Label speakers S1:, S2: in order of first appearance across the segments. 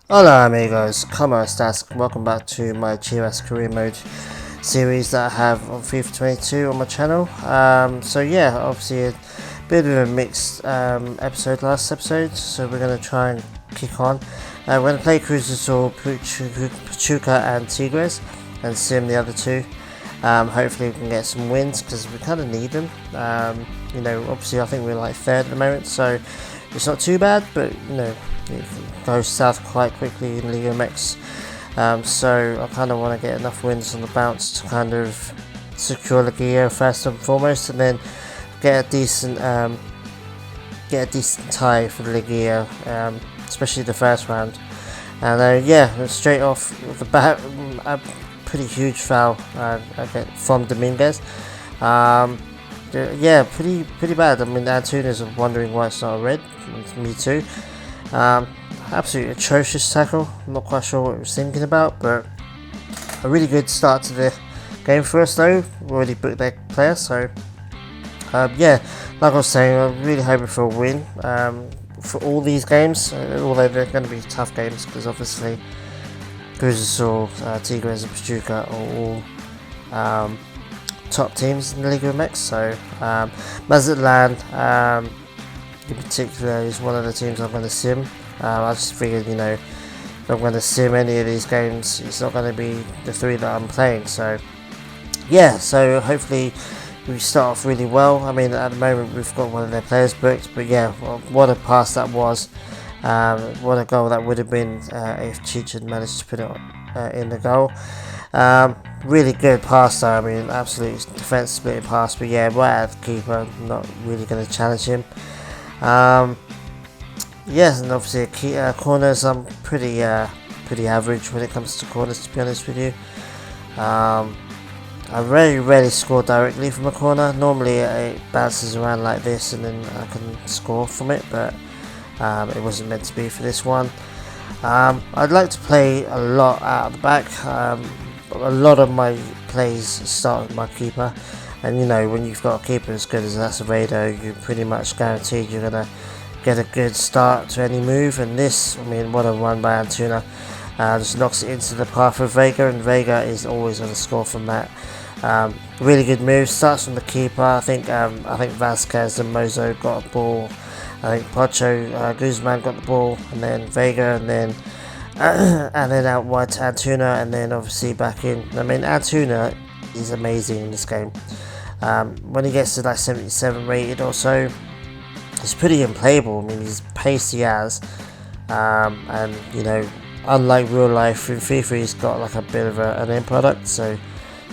S1: Hola amigos, como estas? Welcome back to my Chivas career mode series that I have on FIFA22 on my channel. So yeah, obviously a bit of a mixed episode last episode, so we're going to try and kick on. We're going to play Cruz Pachuca and Tigres and sim the other two. Hopefully we can get some wins because we kind of need them. Obviously I think we're like third at the moment, so it's not too bad, but it goes south quite quickly in Liga MX. So I kind of want to get enough wins on the bounce to kind of secure Liga first and foremost, and then get a decent tie for the Liga, especially the first round. And straight off the bat, a pretty huge foul from Dominguez. Pretty bad. I mean, Antunes are wondering why it's not a red. Me too. Absolutely atrocious tackle. I'm not quite sure what he was thinking about, but a really good start to the game for us though. We already booked their player, so like I was saying, I'm really hoping for a win for all these games, although they're going to be tough games because obviously Golazos, Tigres and Pachuca are all top teams in the Liga MX. So Mazatlan in particular is one of the teams I'm going to sim. I just figured, if I'm going to sim any of these games, it's not going to be the three that I'm playing. So so hopefully we start off really well. I mean, at the moment we've got one of their players booked, but what a pass that was. What a goal that would have been if Cheech had managed to put it in the goal. Really good pass though. I mean, absolutely defense splitting pass, but right at the keeper, not really going to challenge him. Yes, and obviously corners, I'm pretty average when it comes to corners, to be honest with you. I very rarely score directly from a corner. Normally it bounces around like this and then I can score from it, but it wasn't meant to be for this one. I'd like to play a lot out of the back. A lot of my plays start with my keeper, and when you've got a keeper as good as Acevedo, you're pretty much guaranteed you're going to get a good start to any move. And this, I mean, what a run by Antuna. Just knocks it into the path of Vega, and Vega is always going to score from that. Really good move. Starts from the keeper. I think Vasquez and Mozo got a ball. I think Pacho Guzman got the ball, and then Vega, and then out wide to Antuna, and then obviously back in. I mean, Antuna is amazing in this game. When he gets to like 77 rated or so, he's pretty unplayable. I mean, he's pacey as, and unlike real life in FIFA, he's got like a bit of an end product, so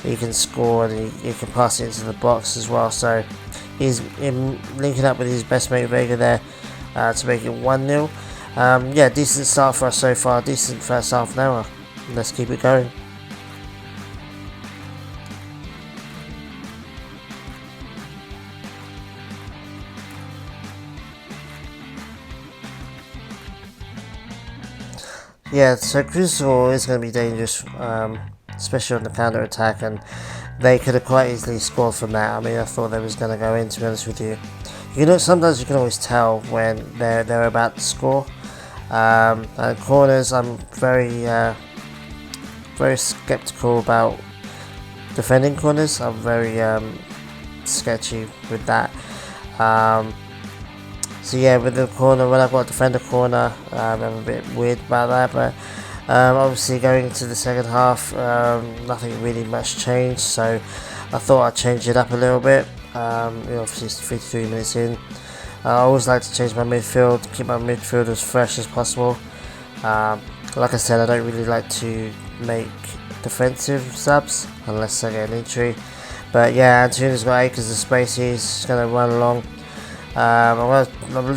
S1: he can score and he can pass it into the box as well. So he's linking up with his best mate Vega there to make it 1-0. Decent start for us so far. Decent first half an hour. Let's keep it going. So Crucible is going to be dangerous, especially on the counter attack, and they could have quite easily scored from that. I mean, I thought they was going to go in, to be honest with you. Sometimes you can always tell when they're about to score. And corners, I'm very skeptical about defending corners. I'm very sketchy with that. With the corner, when I've got to defend a corner, I'm a bit weird about that, but obviously going into the second half, nothing really much changed, so I thought I'd change it up a little bit. Obviously it's 53 minutes in. I always like to change my midfield, keep my midfield as fresh as possible. Like I said, I don't really like to make defensive subs unless I get an injury. But Antuna's got acres of space, he's going to run along. I was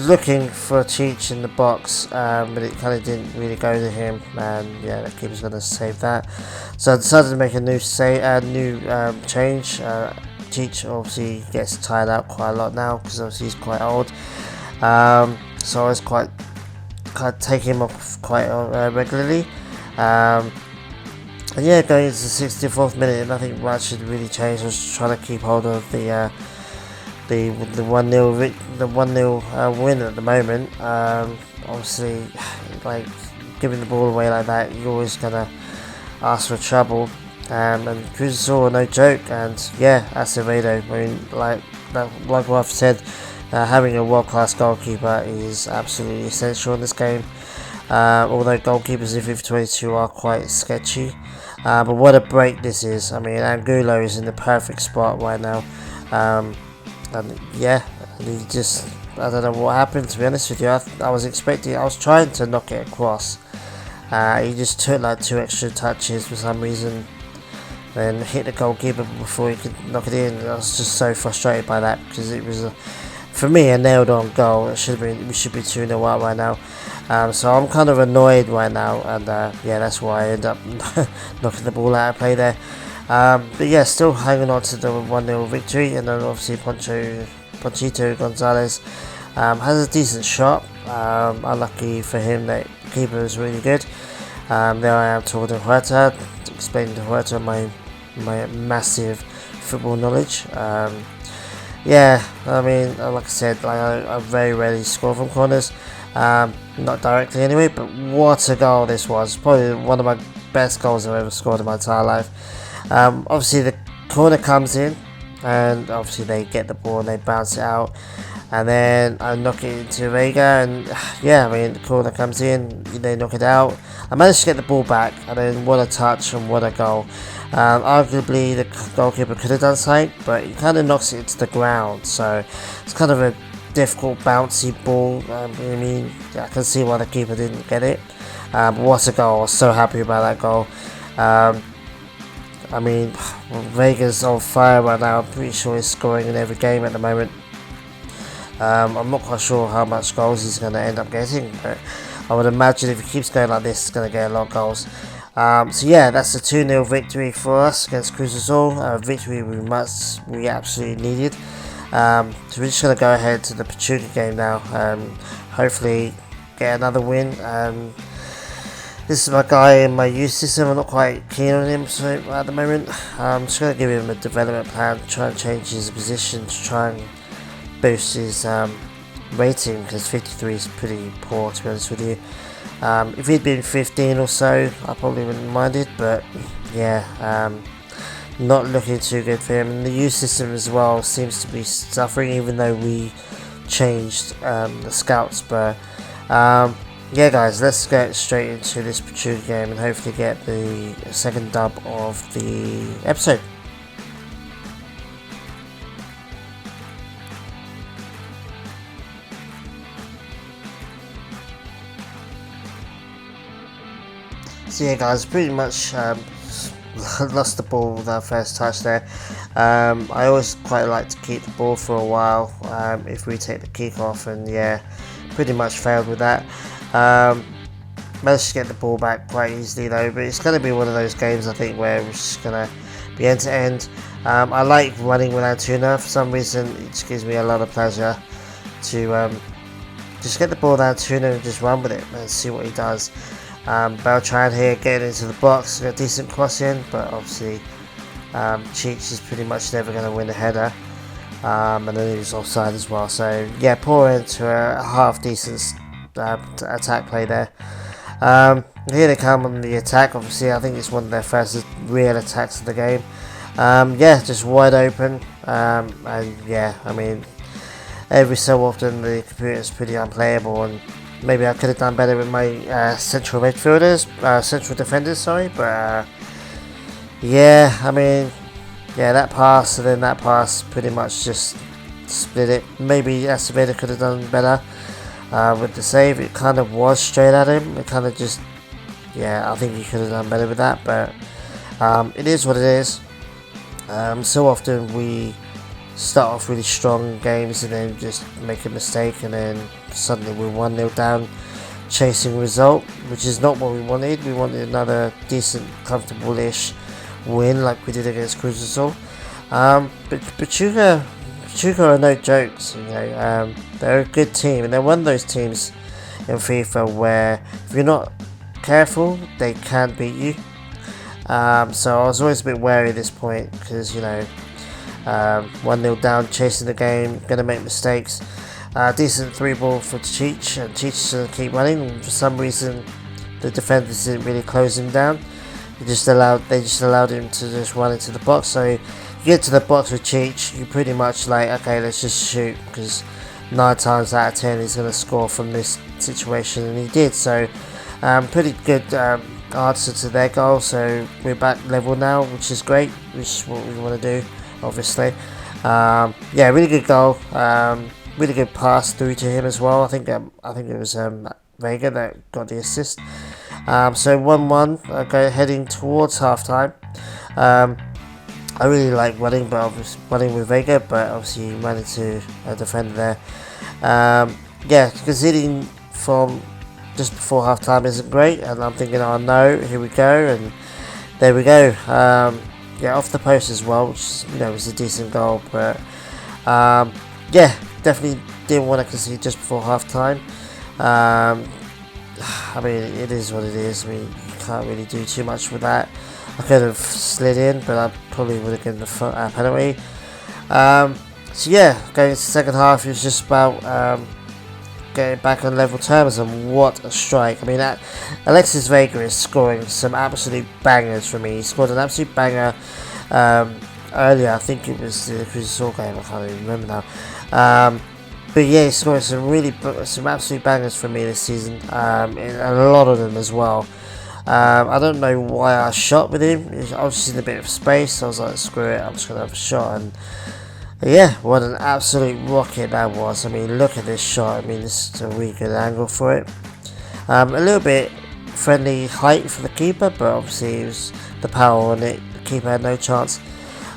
S1: looking for Cheech in the box, but it kind of didn't really go to him, and the keeper's going to save that. So I decided to make a new change. Cheech obviously gets tired out quite a lot now because obviously he's quite old. So I was quite taking him off quite regularly. Going into the 64th minute, nothing much had really changed. I was just trying to keep hold of the 1-0 win at the moment. Obviously, like giving the ball away like that, you're always gonna ask for trouble. And Golazos are no joke, and yeah, Acevedo. I mean, like what I've said, having a world-class goalkeeper is absolutely essential in this game. Although goalkeepers in FIFA22 are quite sketchy, but what a break this is. I mean, Angulo is in the perfect spot right now, and yeah, he just, I don't know what happened, to be honest with you. I was trying to knock it across. He just took like 2 extra touches for some reason, then hit the goalkeeper before he could knock it in. I was just so frustrated by that, because it was, for me, a nailed on goal. We should be 2-0 up right now. So I'm kind of annoyed right now, and yeah, that's why I end up knocking the ball out of play there. But yeah, still hanging on to the 1-0 victory, and then obviously Ponchito Gonzalez has a decent shot. Unlucky for him, that keeper is really good. There I am talking to Huerta, explaining to Huerta my massive football knowledge. Yeah, I mean, like I said, I very rarely score from corners. Not directly anyway, but what a goal this was. Probably one of my best goals I've ever scored in my entire life. Obviously the corner comes in, and obviously they get the ball and they bounce it out, and then I knock it into Vega, and yeah, I mean, the corner comes in, they knock it out. I managed to get the ball back, and then what a touch and what a goal. Arguably the goalkeeper could have done something, but he kind of knocks it into the ground, so it's kind of a difficult bouncy ball. I mean, I can see why the keeper didn't get it. But what a goal. I was so happy about that goal. I mean, Vega's on fire right now. I'm pretty sure he's scoring in every game at the moment. I'm not quite sure how much goals he's going to end up getting, but I would imagine if he keeps going like this, he's going to get a lot of goals. So yeah, that's a 2-0 victory for us against Golazos. A victory we absolutely needed. So we're just going to go ahead to the Pachuca game now. Hopefully get another win. This is my guy in my youth system. I'm not quite keen on him at the moment. I'm just going to give him a development plan, try and change his position to try and boost his rating, because 53 is pretty poor, to be honest with you. If he'd been 15 or so, I probably wouldn't mind it, but yeah, not looking too good for him. And the youth system as well seems to be suffering, even though we changed the scouts. But yeah, guys, let's get straight into this Pachuca game and hopefully get the second dub of the episode. So yeah, guys, pretty much lost the ball with our first touch there. I always quite like to keep the ball for a while if we take the kick off, and yeah, pretty much failed with that. Managed to get the ball back quite easily though, but it's going to be one of those games, I think, where we're just going to be end to end. I like running with Antuna. For some reason it just gives me a lot of pleasure to just get the ball down Antuna and just run with it and see what he does. Beltran here getting into the box, got a decent cross in, but obviously Cheech is pretty much never going to win a header, and then he was offside as well. So yeah, poor end to a half decent attack play there. Here they come on the attack. Obviously I think it's one of their first real attacks of the game. Yeah, just wide open, and yeah, I mean, every so often the computer is pretty unplayable, and maybe I could have done better with my central defenders, sorry, but yeah, I mean, yeah, that pass and then that pass pretty much just split it. Maybe Acevedo could have done better with the save. It kind of was straight at him. It kind of just, yeah, I think he could have done better with that, but it is what it is. So often we start off really strong games and then just make a mistake, and then suddenly we're 1-0 down, chasing result, which is not what we wanted. We wanted another decent, comfortable-ish win like we did against Golazos. But Pachuca are no jokes, you know. They're a good team, and they're one of those teams in FIFA where if you're not careful, they can beat you. So I was always a bit wary at this point, because, you know, 1-0 down, chasing the game, going to make mistakes. Decent 3-ball for Cheech, and Cheech is going to keep running. And for some reason, the defenders didn't really close him down. They just allowed him to just run into the box. So you get to the box with Cheech, you pretty much like, okay, let's just shoot, because 9 times out of 10 he's going to score from this situation, and he did. So pretty good answer to their goal. So we're back level now, which is great, which is what we want to do, obviously. Yeah, really good goal. Really good pass through to him as well. I think it was Vega that got the assist. So 1-1, heading towards half-time. I really like running, but obviously running with Vega, but obviously he managed to defend there. Yeah, conceding from just before half-time isn't great, and I'm thinking, oh no, here we go, and there we go. Yeah, off the post as well, which was a decent goal, but yeah, definitely didn't want to concede just before half-time. I mean, it is what it is. I mean, you can't really do too much with that. I could have slid in, but I probably would have given the penalty. So yeah, going into the second half, it was just about getting back on level terms, and what a strike. I mean, Alexis Vega is scoring some absolute bangers for me. He scored an absolute banger earlier. I think it was the Cruzal game, I can't even remember now. But yeah, he scored some absolute bangers for me this season, and a lot of them as well. I don't know why I shot with him. I was just in a bit of space, so I was like, screw it, I'm just going to have a shot. And yeah, what an absolute rocket that was. I mean, look at this shot. I mean, this is a really good angle for it. A little bit friendly height for the keeper, but obviously it was the power on it. The keeper had no chance.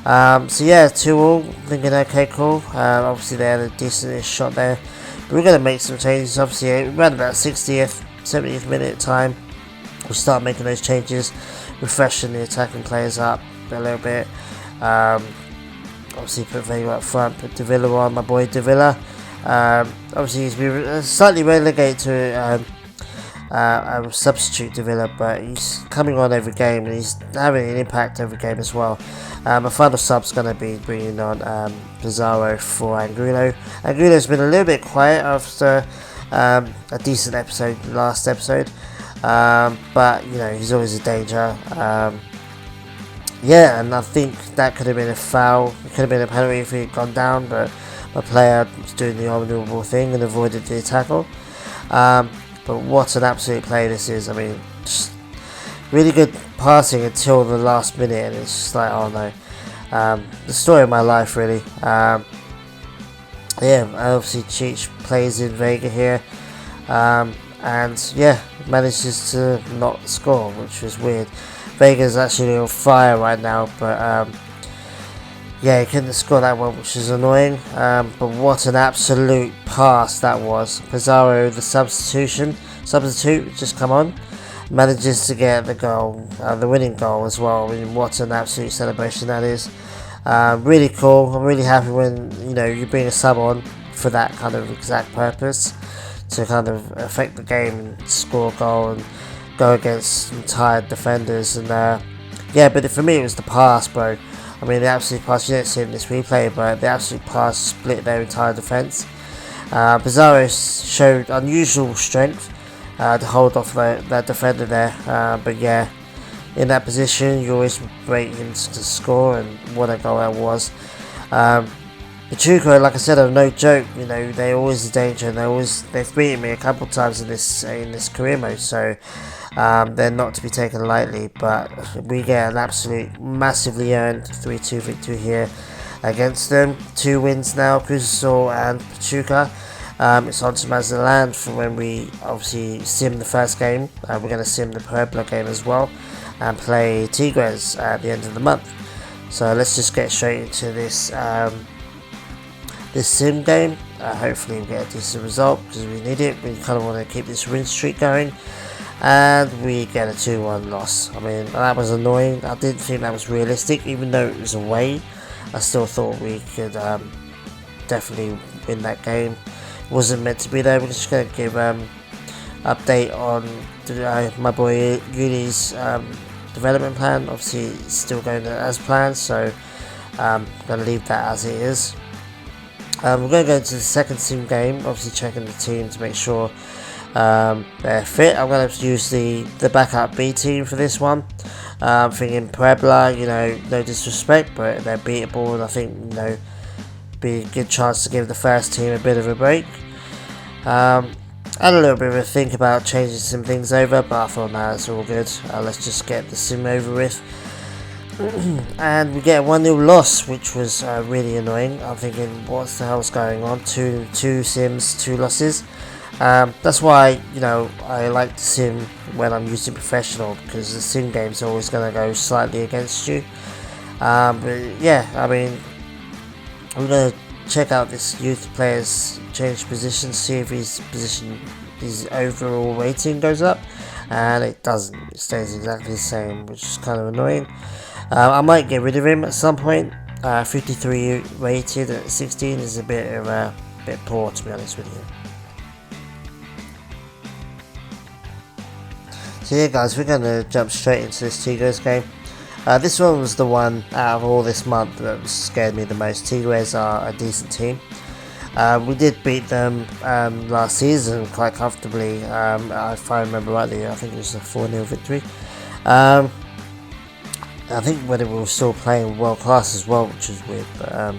S1: So yeah, 2-all, thinking okay, cool. Obviously they had a decent shot there. But we're going to make some changes. Obviously around about 60th, 70th minute time, we'll start making those changes, refreshing the attacking players up a little bit. Obviously put Vega up front, put Davila on, my boy Davila. Obviously he's been slightly relegated to a substitute Davila, but he's coming on every game and he's having an impact every game as well. My final sub's going to be bringing on Pizarro for Angulo. Angulo's been a little bit quiet after a decent episode, last episode, but he's always a danger. Yeah, and I think that could have been a foul. It could have been a penalty if he had gone down, but my player was doing the honourable thing and avoided the tackle. But what an absolute play this is. I mean, just really good passing until the last minute, and it's just like, oh no. The story of my life, really. Yeah, obviously Cheech plays in Vega here, and yeah, manages to not score, which was weird. Vega's actually on fire right now, but yeah, he couldn't score that one, which is annoying. But what an absolute pass that was. Pizarro, the substitute, just come on, manages to get the goal, the winning goal as well. I mean, what an absolute celebration that is. Really cool. I'm really happy when you bring a sub on for that kind of exact purpose, to kind of affect the game and score a goal and go against some tired defenders. And yeah, but for me it was the pass, bro. I mean, the absolute pass, you didn't see in this replay, but the absolute pass split their entire defence. Pizarro showed unusual strength to hold off that defender there, but yeah, in that position you always rate him to score, and what a goal that was. Pachuca, like I said, are no joke. They're always a danger, and they've beaten me a couple of times in this career mode, so they're not to be taken lightly. But we get an absolute massively earned 3-2 victory here against them. 2 wins now, Cruzal and Pachuca. It's on to Mazatlan for when we obviously sim the first game. We're going to sim the Puebla game as well, and play Tigres at the end of the month. So let's just get straight into this this sim game. Hopefully we get a decent result, because we need it. We kind of want to keep this win streak going, and we get a 2-1 loss. I mean, that was annoying. I didn't think that was realistic, even though it was away. I still thought we could definitely win that game. It wasn't meant to be there. We're just going to give update on my boy Yuli's development plan. Obviously it's still going as planned, so I'm going to leave that as it is. We're going to go into the second sim game, obviously checking the team to make sure they're fit. I'm going to use the backup B team for this one. I'm thinking Puebla, no disrespect, but they're beatable, and I think, be a good chance to give the first team a bit of a break. Had a little bit of a think about changing some things over, but I thought, nah, it's all good. Let's just get the sim over with. And we get a 1-0 loss, which was really annoying. I'm thinking, what the hell's going on? Two sims, 2 losses. That's why, I like to sim when I'm using professional, because the sim game's always going to go slightly against you. But yeah, I mean, I'm going to check out this youth player's change position, see if his overall rating goes up, and it doesn't. It stays exactly the same, which is kind of annoying. I might get rid of him at some point. 53 rated at 16 is a bit poor, to be honest with you. So yeah, guys, we're going to jump straight into this Tigres game. This one was the one out of all this month that scared me the most. Tigres are a decent team. We did beat them last season quite comfortably. If I remember rightly, I think it was a 4-0 victory. I think when we were still playing world class as well, which is weird. But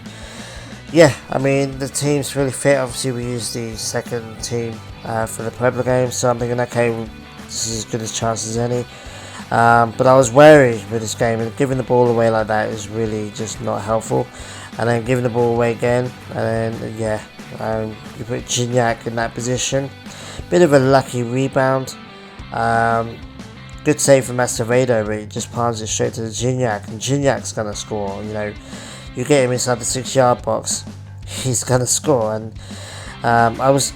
S1: yeah, I mean, the team's really fit. Obviously, we used the second team for the Puebla game, so I'm thinking, okay, well, this is as good a chance as any. But I was wary with this game, and giving the ball away like that is really just not helpful. And then giving the ball away again, and then you put Gignac in that position. Bit of a lucky rebound. Good save from Acevedo, but he just palms it straight to the Gignac, and Gignac's gonna score. You get him inside the 6-yard box, he's gonna score. And I was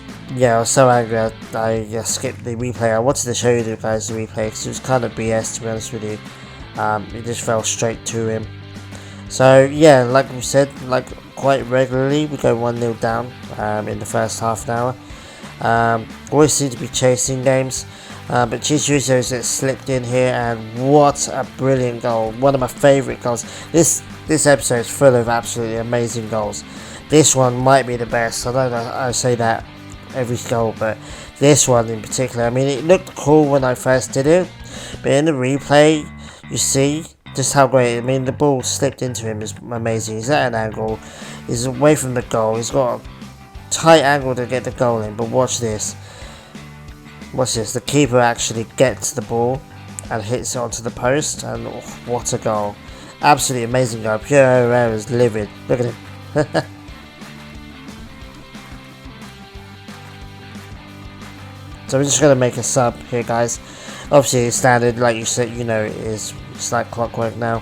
S1: so angry. I skipped the replay. I wanted to show you guys the replay because it was kind of BS, to be honest with you. It just fell straight to him. So yeah, like we said, quite regularly we go 1-0 down in the first half an hour. Always seem to be chasing games, but Chicharito's gets slipped in here, and what a brilliant goal! One of my favourite goals. This episode is full of absolutely amazing goals. This one might be the best. I don't know, I say that every goal, but this one in particular, I mean, it looked cool when I first did it, but in the replay you see just how great. I mean, the ball slipped into him is amazing. He's at an angle, he's away from the goal, he's got a tight angle to get the goal in, but watch this, the keeper actually gets the ball and hits it onto the post, and oh, what a goal. Absolutely amazing goal. Pierre Herrera is livid, look at him. So we're just going to make a sub here, guys. Obviously, standard, like you said, it's like clockwork now.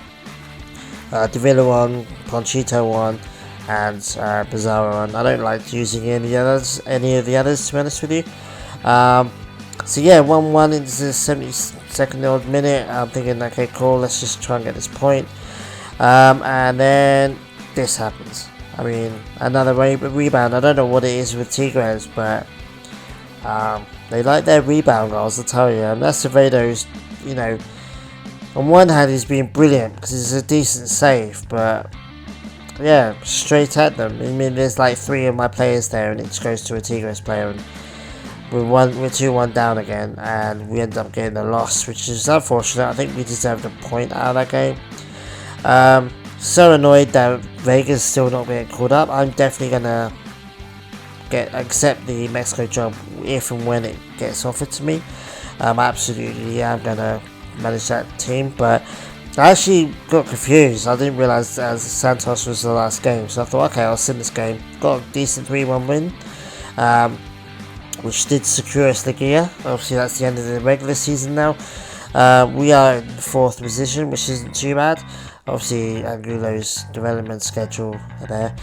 S1: Davila 1, Conchito 1, and Pizarro 1. I don't like using any of the others, to be honest with you. So yeah, 1-1 into the 72nd odd minute. I'm thinking, okay, cool, let's just try and get this point. And then this happens. I mean, another rebound. I don't know what it is with Tigres, but they like their rebound goals, I tell you. And Acevedo's, on one hand he's been brilliant because it's a decent save, but yeah, straight at them. I mean, there's like 3 of my players there, and it just goes to a Tigres player, and we're 2-1 down again, and we end up getting a loss, which is unfortunate. I think we deserved a point out of that game. So annoyed that Vega's still not getting called up. I'm definitely gonna accept the Mexico job if and when it gets offered to me. Absolutely, I'm gonna manage that team, but I actually got confused. I didn't realise that Santos was the last game, so I thought, okay, I'll sim this game. Got a decent 3-1 win, which did secure us the gear. Obviously, that's the end of the regular season now. We are in 4th position, which isn't too bad. Obviously, Angulo's development schedule there.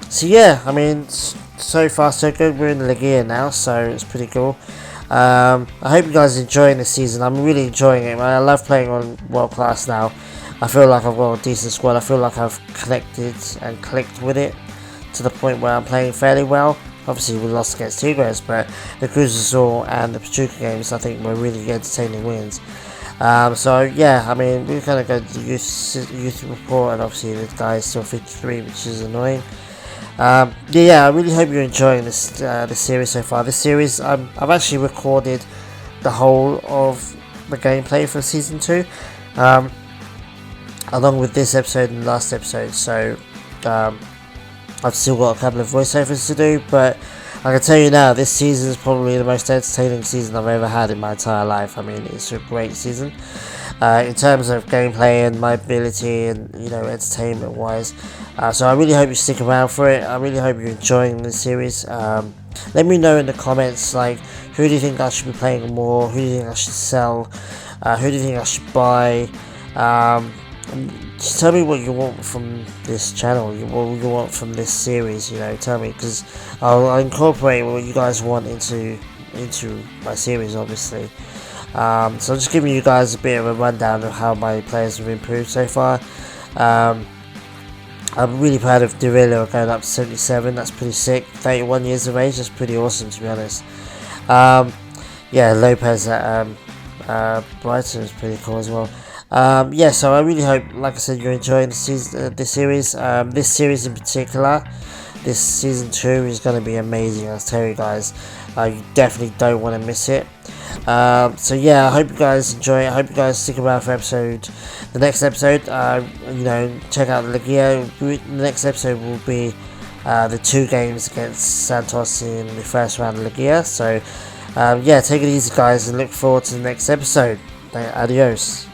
S1: So yeah, I mean, so far so good. We're in the Ligia now, so it's pretty cool. I hope you guys are enjoying this season. I'm really enjoying it, man. I love playing on World Class now. I feel like I've got a decent squad. I feel like I've connected and clicked with it to the point where I'm playing fairly well. Obviously, we lost against Tigres, but the Cruz Azul and the Pachuca games, I think, were really entertaining wins. So yeah, I mean, we're going to go to the youth report, and obviously the guy is still 53, which is annoying. Yeah, I really hope you're enjoying this series so far. This series, I've actually recorded the whole of the gameplay for season 2, along with this episode and last episode. So I've still got a couple of voiceovers to do, but I can tell you now, this season is probably the most entertaining season I've ever had in my entire life. I mean, it's a great season in terms of gameplay and my ability and, you know, entertainment wise. So I really hope you stick around for it. I really hope you're enjoying this series. Let me know in the comments, like, who do you think I should be playing more? Who do you think I should sell? Who do you think I should buy? Just tell me what you want from this channel, what you want from this series, you know, tell me, because I'll incorporate what you guys want into my series, obviously. So I'm just giving you guys a bit of a rundown of how my players have improved so far. I'm really proud of Derillo going up to 77, that's pretty sick. 31 years of age, that's pretty awesome, to be honest. Yeah, Lopez at Brighton is pretty cool as well. Yeah, so I really hope, like I said, you're enjoying this series. This series in particular, this season 2 is going to be amazing, I'll tell you guys. You definitely don't want to miss it. So yeah, I hope you guys enjoy it. I hope you guys stick around for the next episode. You know, check out the Ligia. The next episode will be the 2 games against Santos in the first round of Ligia. So yeah, take it easy, guys, and look forward to the next episode. Adios.